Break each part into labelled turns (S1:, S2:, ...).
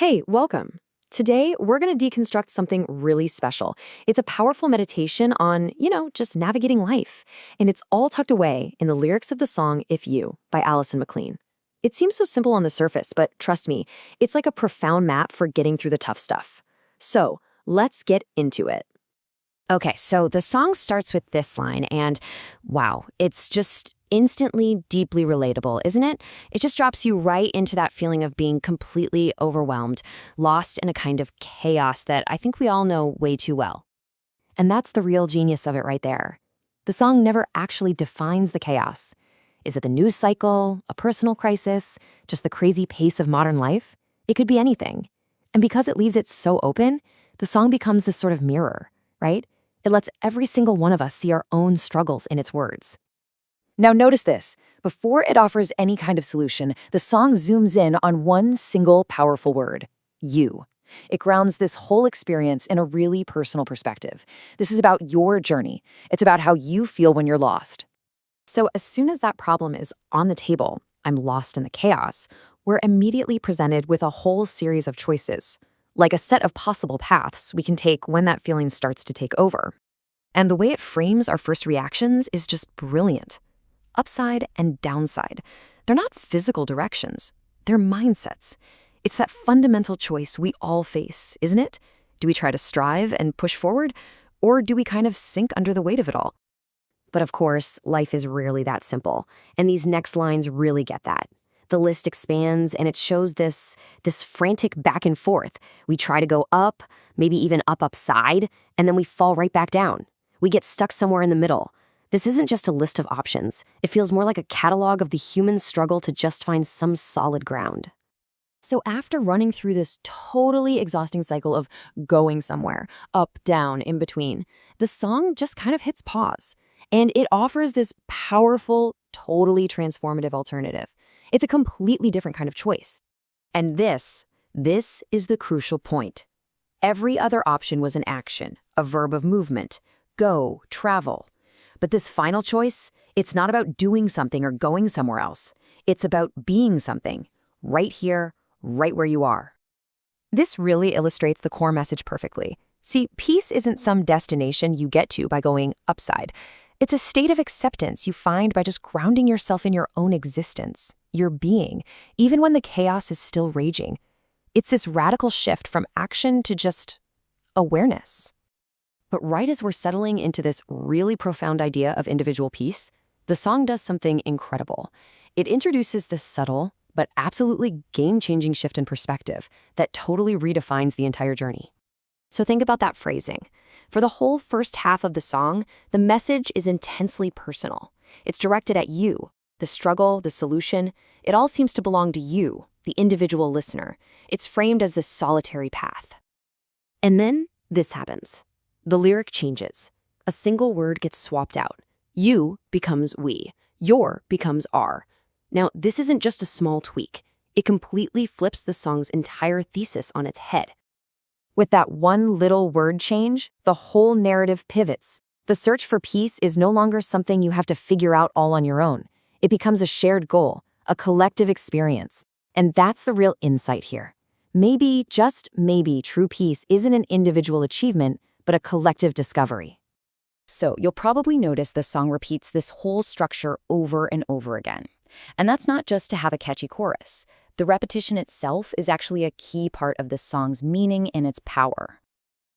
S1: Hey, welcome. Today, we're going to deconstruct something really special. It's a powerful meditation on, just navigating life. And it's all tucked away in the lyrics of the song If You by Alison McLean. It seems so simple on the surface, but trust me, it's like a profound map for getting through the tough stuff. So, let's get into it.
S2: Okay, so the song starts with this line, and wow, it's just instantly deeply relatable, isn't it? It just drops you right into that feeling of being completely overwhelmed, lost in a kind of chaos that I think we all know way too well.
S1: And that's the real genius of it right there. The song never actually defines the chaos. Is it the news cycle, a personal crisis, just the crazy pace of modern life? It could be anything. And because it leaves it so open, the song becomes this sort of mirror, right? It lets every single one of us see our own struggles in its words. Now notice this. Before it offers any kind of solution, the song zooms in on one single powerful word, you. It grounds this whole experience in a really personal perspective. This is about your journey. It's about how you feel when you're lost. So as soon as that problem is on the table, I'm lost in the chaos, we're immediately presented with a whole series of choices, like a set of possible paths we can take when that feeling starts to take over. And the way it frames our first reactions is just brilliant. Upside and downside. They're not physical directions. They're mindsets. It's that fundamental choice we all face, isn't it? Do we try to strive and push forward, or do we kind of sink under the weight of it all? But of course, life is rarely that simple, and these next lines really get that. The list expands, and it shows this frantic back and forth. We try to go up, maybe even upside, and then we fall right back down. We get stuck somewhere in the middle. This isn't just a list of options. It feels more like a catalog of the human struggle to just find some solid ground. So after running through this totally exhausting cycle of going somewhere, up, down, in between, the song just kind of hits pause. And it offers this powerful, totally transformative alternative. It's a completely different kind of choice. And this is the crucial point. Every other option was an action, a verb of movement. Go, travel. But this final choice, it's not about doing something or going somewhere else. It's about being something, right here, right where you are. This really illustrates the core message perfectly. See, peace isn't some destination you get to by going upside. It's a state of acceptance you find by just grounding yourself in your own existence, your being, even when the chaos is still raging. It's this radical shift from action to just awareness. But right as we're settling into this really profound idea of individual peace, the song does something incredible. It introduces this subtle, but absolutely game-changing shift in perspective that totally redefines the entire journey. So think about that phrasing. For the whole first half of the song, the message is intensely personal. It's directed at you, the struggle, the solution. It all seems to belong to you, the individual listener. It's framed as this solitary path. And then this happens. The lyric changes. A single word gets swapped out. You becomes we. Your becomes our. Now, this isn't just a small tweak. It completely flips the song's entire thesis on its head. With that one little word change, the whole narrative pivots. The search for peace is no longer something you have to figure out all on your own. It becomes a shared goal, a collective experience. And that's the real insight here. Maybe, just maybe, true peace isn't an individual achievement, but a collective discovery.
S2: So you'll probably notice the song repeats this whole structure over and over again. And that's not just to have a catchy chorus. The repetition itself is actually a key part of the song's meaning and its power.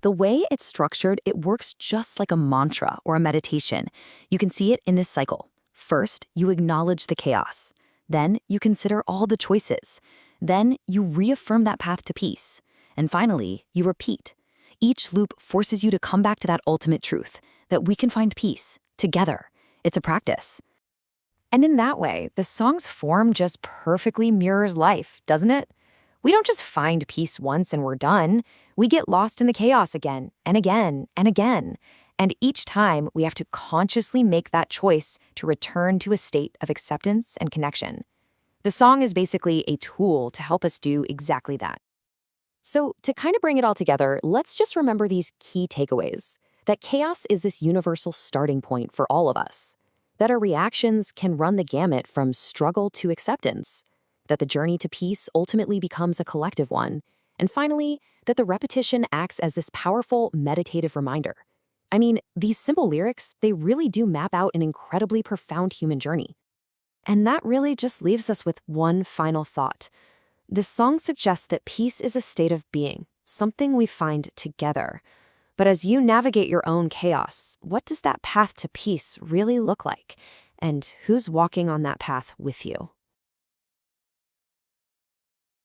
S2: The way it's structured, it works just like a mantra or a meditation. You can see it in this cycle. First, you acknowledge the chaos. Then you consider all the choices. Then you reaffirm that path to peace. And finally, you repeat. Each loop forces you to come back to that ultimate truth, that we can find peace together. It's a practice. And in that way, the song's form just perfectly mirrors life, doesn't it? We don't just find peace once and we're done. We get lost in the chaos again and again and again. And each time, we have to consciously make that choice to return to a state of acceptance and connection. The song is basically a tool to help us do exactly that. So to kind of bring it all together, let's just remember these key takeaways. That chaos is this universal starting point for all of us. That our reactions can run the gamut from struggle to acceptance. That the journey to peace ultimately becomes a collective one.
S1: And finally, that the repetition acts as this powerful meditative reminder. I mean, these simple lyrics, they really do map out an incredibly profound human journey. And that really just leaves us with one final thought. This song suggests that peace is a state of being, something we find together. But as you navigate your own chaos, what does that path to peace really look like? And who's walking on that path with you?